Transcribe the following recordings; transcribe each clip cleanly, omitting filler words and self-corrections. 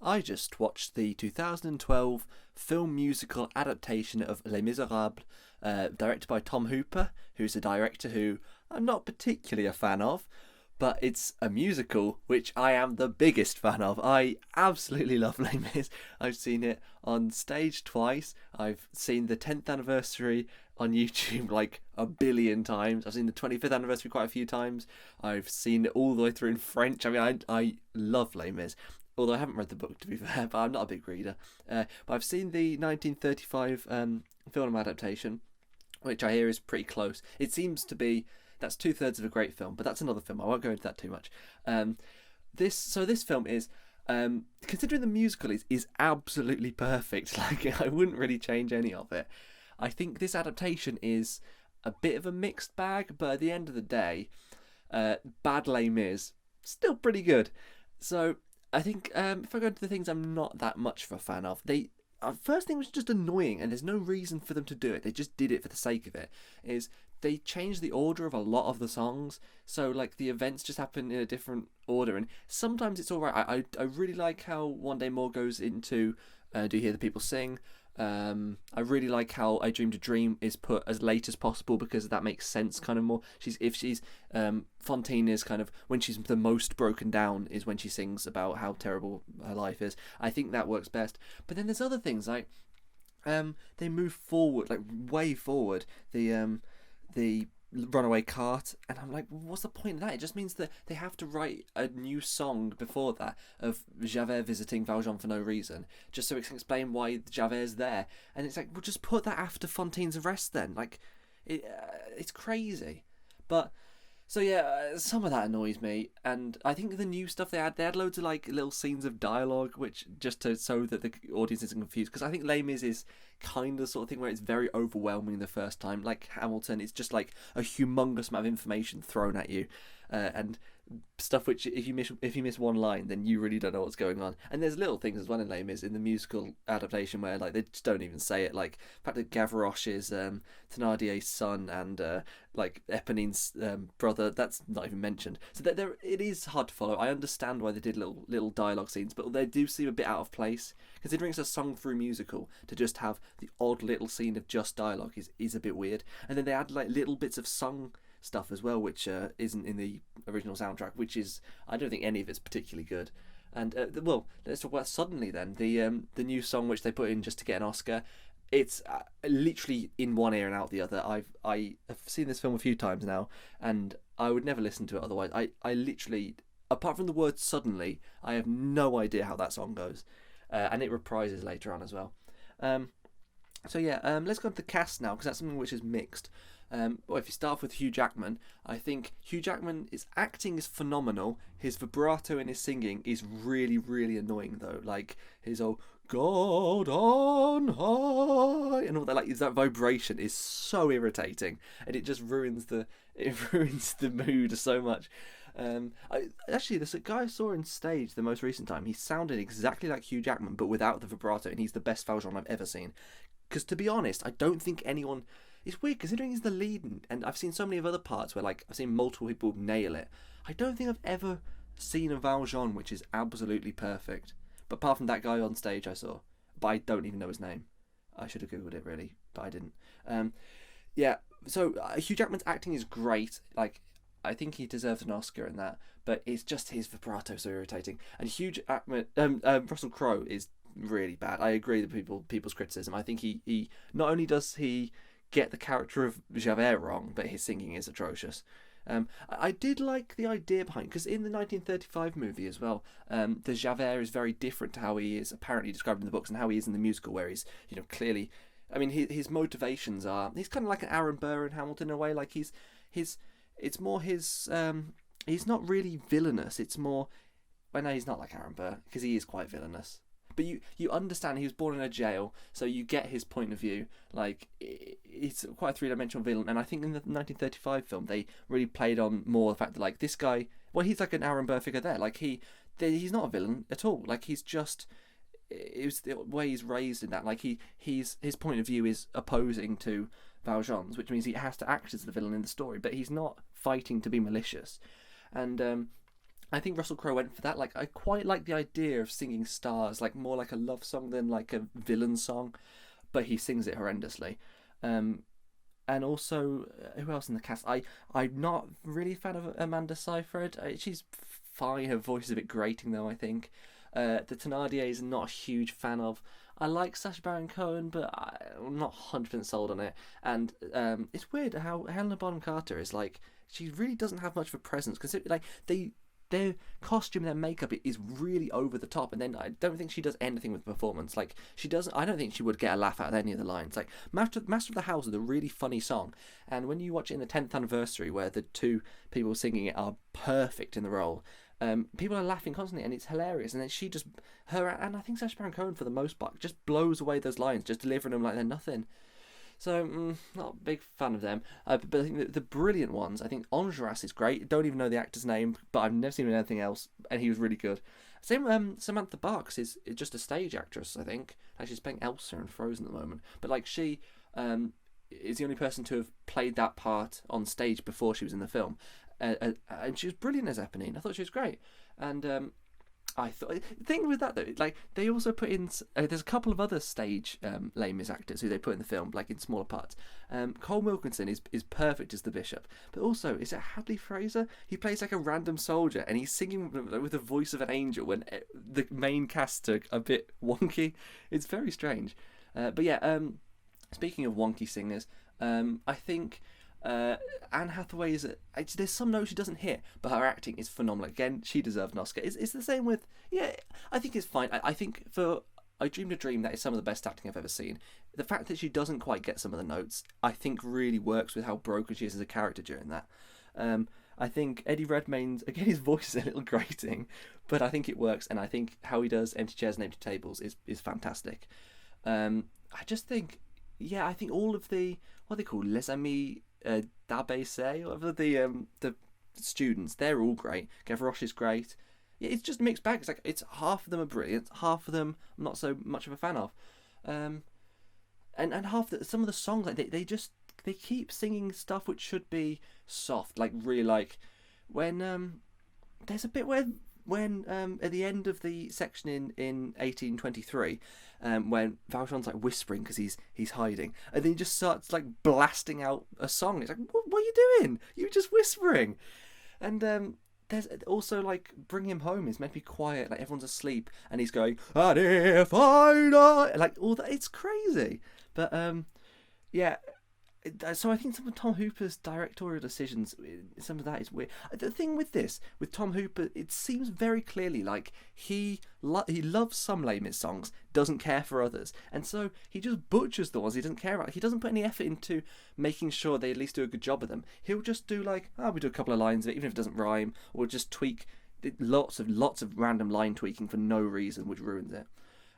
I just watched the 2012 film musical adaptation of Les Misérables, directed by Tom Hooper, who's a director who I'm not particularly a fan of, but it's a musical which I am the biggest fan of. I absolutely love Les Mis. I've seen it on stage twice. I've seen the 10th anniversary on YouTube like a billion times. I've seen the 25th anniversary quite a few times. I've seen it all the way through in French. I mean, I love Les Mis. Although I haven't read the book, to be fair, but I'm not a big reader. But I've seen the 1935 film adaptation, which I hear is pretty close. It seems to be, that's 2/3 of a great film, but that's another film. I won't go into that too much. This film is, considering the musical is absolutely perfect. Like, I wouldn't really change any of it. I think this adaptation is a bit of a mixed bag, but at the end of the day, Bad Les Mis still pretty good. So I think if I go into the things I'm not that much of a fan of, first thing was just annoying, and there's no reason for them to do it. They just did it for the sake of it. Is they changed the order of a lot of the songs, so like the events just happen in a different order, and sometimes it's all right. I really like how One Day More goes into Do You Hear the People Sing. I really like how I Dreamed a Dream is put as late as possible because that makes sense kind of more. Fantine is kind of when she's the most broken down is when she sings about how terrible her life is. I think that works best. But then there's other things like they move forward, like way forward. The runaway cart, and I'm like, what's the point of that? It just means that they have to write a new song before that of Javert visiting Valjean for no reason, just so it can explain why Javert's there. And it's like, well, just put that after Fantine's arrest then. Like, it's crazy. But so yeah, some of that annoys me, and I think the new stuff they had loads of like little scenes of dialogue, which just to so that the audience isn't confused. Because I think Les Mis is kind of the sort of thing where it's very overwhelming the first time. Like Hamilton, it's just like a humongous amount of information thrown at you, and stuff which if you miss one line, then you really don't know what's going on. And there's little things as well in Les Mis in the musical adaptation where like they just don't even say it. Like the fact that Gavroche is Thénardier's son and like Eponine's brother, that's not even mentioned. So it is hard to follow. I understand why they did little dialogue scenes, but they do seem a bit out of place considering it's a sung through musical. To just have the odd little scene of just dialogue is a bit weird. And then they add like little bits of sung stuff as well, which isn't in the original soundtrack, which is, I don't think any of it's particularly good. And well, let's talk about Suddenly then, the new song which they put in just to get an Oscar. It's literally in one ear and out the other. I have seen this film a few times now, and I would never listen to it otherwise. I literally, apart from the word Suddenly, I have no idea how that song goes, and it reprises later on as well. So yeah, let's go to the cast now, because that's something which is mixed. Well, if you start off with Hugh Jackman, I think Hugh Jackman's acting is phenomenal. His vibrato in his singing is really, really annoying though. Like his old "God on high" and all that, like that vibration is so irritating, and it just ruins the mood so much. Actually, there's a guy I saw on stage the most recent time. He sounded exactly like Hugh Jackman, but without the vibrato, and he's the best Valjean I've ever seen. Because to be honest, I don't think anyone. It's weird considering he's the lead, and I've seen so many of other parts where like I've seen multiple people nail it. I don't think I've ever seen a Valjean which is absolutely perfect. But apart from that guy on stage I saw, but I don't even know his name. I should have googled it really, but I didn't. Yeah. So Hugh Jackman's acting is great. Like I think he deserves an Oscar in that, but it's just his vibrato so irritating. And Hugh Jackman, Russell Crowe is really bad. I agree with people's criticism. I think he not only does he get the character of Javert wrong, but his singing is atrocious. I did like the idea behind, because in the 1935 movie as well, the Javert is very different to how he is apparently described in the books and how he is in the musical, where he's clearly, I mean his motivations are, he's kind of like an Aaron Burr in Hamilton in a way. Like it's more his he's not really villainous. It's more, well no, he's not like Aaron Burr because he is quite villainous. But you understand he was born in a jail, so you get his point of view. Like, it's quite a three-dimensional villain. And I think in the 1935 film, they really played on more the fact that, like, this guy, well, he's like an Aaron Burr figure there. Like, he's not a villain at all. Like, he's just, it was the way he's raised in that. Like, his point of view is opposing to Valjean's, which means he has to act as the villain in the story. But he's not fighting to be malicious. And I think Russell Crowe went for that. Like, I quite like the idea of singing stars, like more like a love song than like a villain song, but he sings it horrendously. Um, and also, who else in the cast? I'm not really a fan of Amanda Seyfried. She's fine. Her voice is a bit grating though, I think. The Thénardiers not a huge fan of. I like Sacha Baron Cohen, but I'm not 100% sold on it. And it's weird how Helena Bonham Carter is like, she really doesn't have much of a presence, because like their costume, their makeup is really over the top, and then I don't think she does anything with the performance. Like, she doesn't. I don't think she would get a laugh out of any of the lines. Like, Master of the House is a really funny song, and when you watch it in the 10th anniversary, where the two people singing it are perfect in the role, people are laughing constantly, and it's hilarious. And then she just and I think Sacha Baron Cohen for the most part just blows away those lines, just delivering them like they're nothing. So, not a big fan of them. But I think the brilliant ones, I think Enjolras is great. Don't even know the actor's name, but I've never seen him in anything else, and he was really good. Same, Samantha Barks is just a stage actress, I think. Like, she's playing Elsa in Frozen at the moment. But, like, she is the only person to have played that part on stage before she was in the film. And she was brilliant as Eponine. I thought she was great. And I thought the thing with that though, like, they also put in there's a couple of other stage Les Mis actors who they put in the film, like in smaller parts. Cole Wilkinson is perfect as the bishop, but also is it Hadley Fraser? He plays like a random soldier, and he's singing with the voice of an angel when the main cast are a bit wonky. It's very strange, but yeah. Speaking of wonky singers, I think. Anne Hathaway is there's some notes she doesn't hit, but her acting is phenomenal. Again, she deserved an Oscar. It's the same with, yeah, I think it's fine. I think for I Dreamed a Dream, that is some of the best acting I've ever seen. The fact that she doesn't quite get some of the notes, I think really works with how broken she is as a character during that. I think Eddie Redmayne's, again, his voice is a little grating, but I think it works, and I think how he does Empty Chairs and Empty Tables is fantastic. I just think, yeah, I think all of the, what are they called, Les Amis d'ABC, whatever, the students, they're all great. Gavroche is great. Yeah, it's just a mixed bag. It's like, it's half of them are brilliant, half of them I'm not so much of a fan of. And some of the songs, like they keep singing stuff which should be soft, like really, like when there's a bit where when at the end of the section in 1823, when Valjean's like whispering because he's hiding, and then he just starts like blasting out a song. It's like, what are you doing? You're just whispering. And there's also like Bring Him Home is meant to be quiet, like everyone's asleep, and he's going, and if I die, like all that. It's crazy. But yeah. So I think some of Tom Hooper's directorial decisions, some of that is weird. The thing with Tom Hooper, it seems very clearly like he loves some Les Mis songs, doesn't care for others, and so he just butchers the ones he doesn't care about. He doesn't put any effort into making sure they at least do a good job of them. He'll just do like, we do a couple of lines of it, even if it doesn't rhyme, or just tweak lots of random line tweaking for no reason, which ruins it.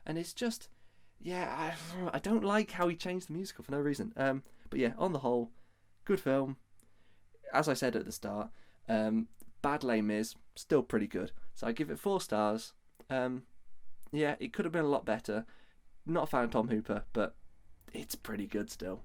And it's just, yeah, I don't like how he changed the musical for no reason. But yeah, on the whole, good film. As I said at the start, bad Les Mis, still pretty good. So I give it 4 stars. Yeah, it could have been a lot better. Not a fan of Tom Hooper, but it's pretty good still.